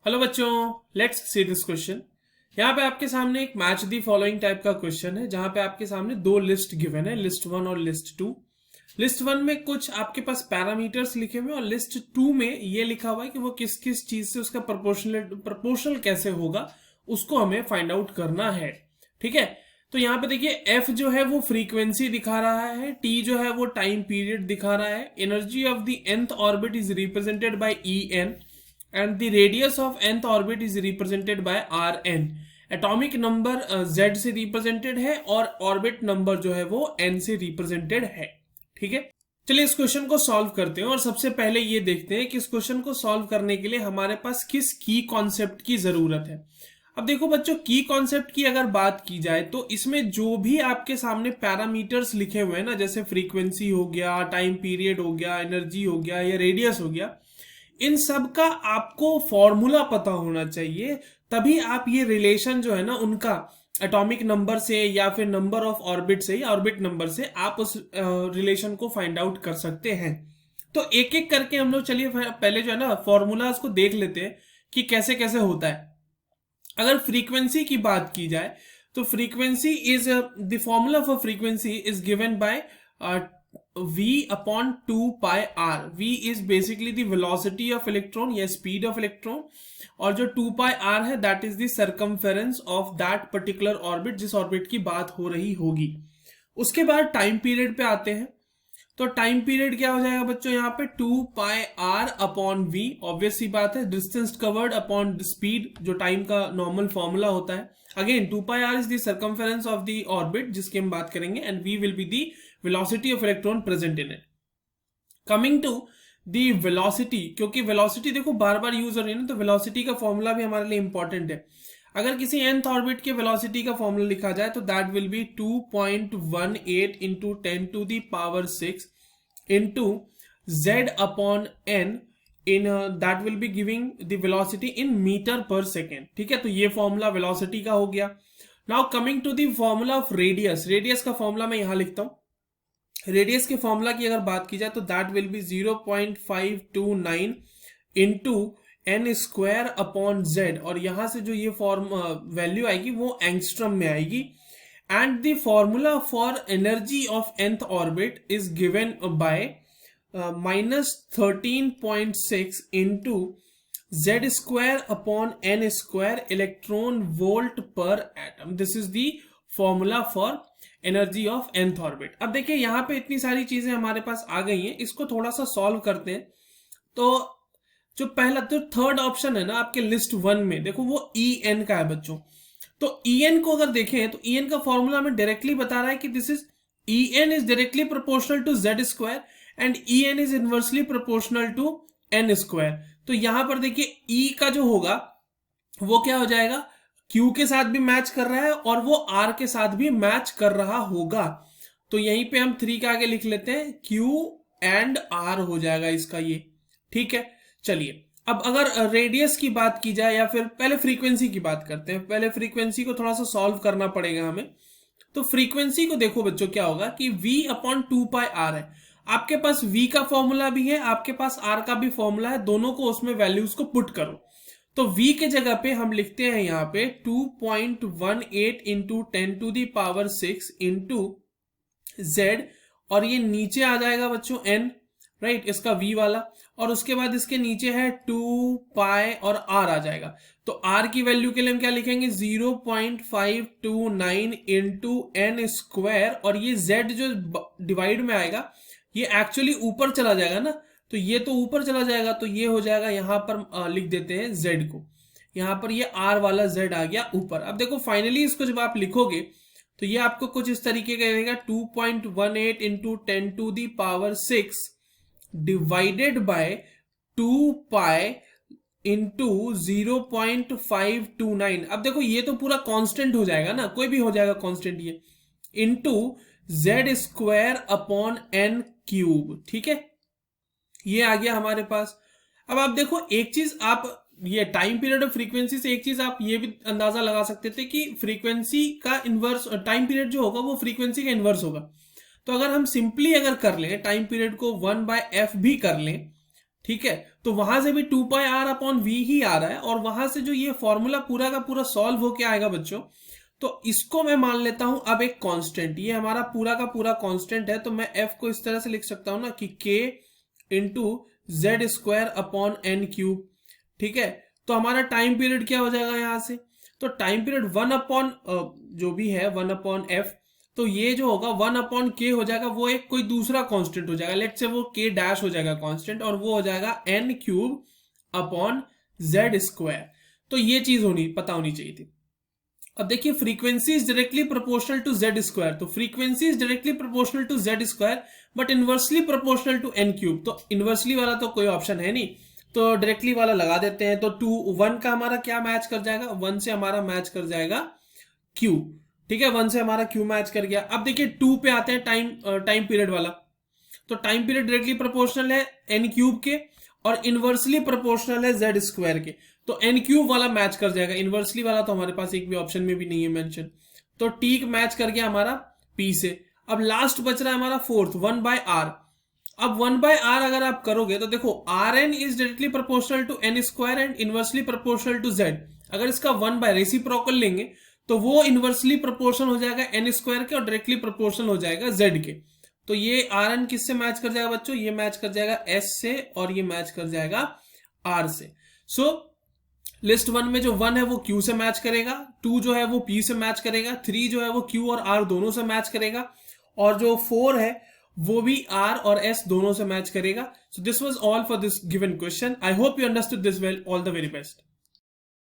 Hello बच्चों, let's see this question. यहाँ पे आपके सामने एक मैच दी फॉलोइंग टाइप का क्वेश्चन है, जहां पे आपके सामने दो लिस्ट गिवन है, लिस्ट वन और लिस्ट टू। लिस्ट वन में कुछ आपके पास पैरामीटर्स लिखे हुए और लिस्ट टू में ये लिखा हुआ है कि वो किस किस चीज से उसका प्रपोर्शनल कैसे होगा, उसको हमें फाइंड आउट करना है। ठीक है, तो यहाँ पे देखिए एफ जो है वो फ्रीक्वेंसी दिखा रहा है, टी जो है वो टाइम पीरियड दिखा रहा है, energy of the nth orbit is represented by En and the radius of nth orbit is represented by Rn। Atomic number Z से रिप्रेजेंटेड है और ऑर्बिट नंबर जो है वो n से रिप्रेजेंटेड है। ठीक है, चलिए इस क्वेश्चन को सॉल्व करते हैं और सबसे पहले ये देखते हैं कि इस क्वेश्चन को सॉल्व करने के लिए हमारे पास किस की कॉन्सेप्ट की जरूरत है। अब देखो बच्चों, की कॉन्सेप्ट की अगर बात की जाए तो इसमें जो भी आपके सामने पैरामीटर्स लिखे हुए हैं ना, जैसे फ्रीक्वेंसी हो गया, टाइम पीरियड हो गया, एनर्जी हो गया या रेडियस हो गया, इन सब का आपको फॉर्मूला पता होना चाहिए। तभी आप ये रिलेशन जो है ना उनका एटॉमिक नंबर से या फिर नंबर ऑफ ऑर्बिट से या ऑर्बिट नंबर से आप उस रिलेशन को फाइंड आउट कर सकते हैं। तो एक एक करके हम लोग चलिए पहले जो है ना फॉर्मूलाज को देख लेते हैं कि कैसे कैसे होता है। अगर फ्रीक्वेंसी की बात की जाए तो frequency is the formula for frequency is given bye v upon 2 pi r। v is basically the velocity of electron या speed of electron, और जो 2 pi r है that is the circumference of that particular orbit, जिस orbit की बात हो रही होगी। उसके बाद टाइम पीरियड पे आते हैं, तो टाइम पीरियड क्या हो जाएगा बच्चों, यहाँ पे 2 pi r upon v, obvious सी बात है, डिस्टेंस कवर्ड अपॉन स्पीड, जो टाइम का नॉर्मल फॉर्मूला होता है। Again 2 pi r is the circumference of the orbit जिसकी हम बात करेंगे, and v will be the velocity of electron present in it। Coming to the velocity, क्योंकि velocity देखो बार बार यूज हो रही है ना, तो velocity का फॉर्मूला भी हमारे लिए इंपॉर्टेंट है। अगर किसी nth ऑर्बिट के velocity का फॉर्मूला लिखा जाए तो that will be 2.18 into 10 to the power 6 into z upon n in that will be giving the velocity in meter per second। ठीक है, तो ये फॉर्मूला velocity का हो गया। Now coming to the formula of radius, radius का formula मैं यहां लिखता हूं। रेडियस के फॉर्मूला की अगर बात की जाए तो that will be 0.529 into N square upon Z, और यहां से जो ये फॉर्म वैल्यू आएगी वो एंगस्ट्रम में आएगी। And the formula for energy of nth orbit is given by -13.6 into Z square upon N square electron volt per atom. This is the formula for energy of nth orbit. अब देखिए यहां पे इतनी सारी चीजें हमारे पास आ गई हैं, इसको थोड़ा सा सॉल्व करते हैं। तो जो पहला जो थर्ड ऑप्शन है ना आपके लिस्ट वन में, देखो वो En का है बच्चों। तो En को अगर देखें तो En का फॉर्मूला हमें डायरेक्टली बता रहा है कि this is En is directly proportional to Z square and En is inversely proportional to N square. तो यहां पर देखिए E का जो होगा वो क्या हो जाएगा, Q के साथ भी मैच कर रहा है और वो R के साथ भी मैच कर रहा होगा। तो यहीं पे हम 3 के आगे लिख लेते हैं, Q एंड R हो जाएगा इसका ये। ठीक है, चलिए अब अगर रेडियस की बात की जाए या फिर पहले फ्रीक्वेंसी की बात करते हैं। पहले फ्रीक्वेंसी को थोड़ा सा सॉल्व करना पड़ेगा हमें। तो फ्रीक्वेंसी को देखो बच्चों क्या होगा कि v अपॉन 2 पाई r है। आपके पास v का फॉर्मूला भी है, आपके पास r का भी फॉर्मूला है, दोनों को उसमें वैल्यूज को पुट करो। तो v के जगह पे हम लिखते हैं यहाँ पे 2.18 into 10 to the power 6 into z, और ये नीचे आ जाएगा बच्चों n, राइट, इसका v वाला, और उसके बाद इसके नीचे है 2 पाई और r आ जाएगा। तो r की वैल्यू के लिए हम क्या लिखेंगे, 0.529 इंटू एन स्क्वायर, और ये z जो डिवाइड में आएगा ये एक्चुअली ऊपर चला जाएगा ना, तो ये तो ऊपर चला जाएगा, तो ये हो जाएगा, यहां पर लिख देते हैं z को, यहां पर ये r वाला z आ गया ऊपर। अब देखो फाइनली इसको जब आप लिखोगे तो ये आपको कुछ इस तरीके का रहेगा, 2.18 into 10 to the power 6 divided by 2 pi into 0.529। अब देखो ये तो पूरा कांस्टेंट हो जाएगा ना, कोई भी हो जाएगा कांस्टेंट ये, into Z square upon N cube. ठीक है, ये आ गया हमारे पास। अब आप देखो एक चीज, आप ये टाइम पीरियड और फ्रीक्वेंसी से एक चीज आप ये भी अंदाजा लगा सकते थे कि फ्रीक्वेंसी का इन्वर्स, टाइम पीरियड जो होगा वो फ्रीक्वेंसी का इन्वर्स होगा। तो अगर हम सिंपली अगर कर लें टाइम पीरियड को 1/f भी कर लें, ठीक है, तो वहां से भी 2πr/v ही आ रहा है, और वहां से जो ये फॉर्मूला पूरा का पूरा सॉल्व होके आएगा बच्चों, तो इसको मैं मान लेता हूं अब एक कांस्टेंट, ये हमारा पूरा का पूरा कांस्टेंट है, तो मैं f को इस तरह से लिख सकता हूं ना कि k इंटू z²/n³। ठीक है, तो हमारा टाइम पीरियड क्या हो जाएगा यहां से, तो टाइम पीरियड 1 जो भी है 1/f, तो ये जो होगा 1/k हो जाएगा, वो एक कोई दूसरा कांस्टेंट हो जाएगा, लेट्स से वो k डैश हो जाएगा कांस्टेंट, और वो हो जाएगा n³/z²। तो ये चीज पता होनी चाहिए थी। अब देखिए frequency is directly proportional to z², तो frequency is directly proportional to z² but inversely proportional to n³, तो इनवर्सली वाला तो कोई ऑप्शन है नहीं, तो डायरेक्टली वाला लगा देते हैं। तो 1 का हमारा क्या मैच कर जाएगा, 1 से हमारा मैच कर जाएगा q। ठीक है, 1 से हमारा q मैच कर गया। अब देखिए 2 पे आते हैं, टाइम पीरियड वाला, तो टाइम पीरियड डायरेक्टली प्रोपोर्शनल है n³ के, और इनवर्सली प्रोपोर्शनल है z² के, तो n³ वाला मैच कर जाएगा, इनवर्सली वाला तो हमारे पास एक भी ऑप्शन में भी नहीं है मेंशन, तो ठीक मैच कर गया हमारा p से। अब लास्ट बच रहा है हमारा फोर्थ 1/r। अब 1/r अगर आप करोगे तो देखो Rn is directly proportional to n² and inversely proportional to z। अगर इसका 1 रेसिप्रोकल लेंगे तो वो इनवर्सली प्रोपोर्शनल हो जाएगा n² के, और डायरेक्टली प्रोपोर्शनल हो जाएगा z के। तो ये Rn किससे मैच कर जाएगा बच्चों, ये मैच कर जाएगा s से, और ये मैच कर जाएगा r से। सो लिस्ट 1 में जो 1 है वो q से मैच करेगा, 2 जो है वो p से मैच करेगा, 3 जो है वो q और r दोनों से मैच करेगा, और जो 4 है वो भी r और s दोनों से मैच करेगा। So this was all for this given question. I hope you understood this well. All the very best.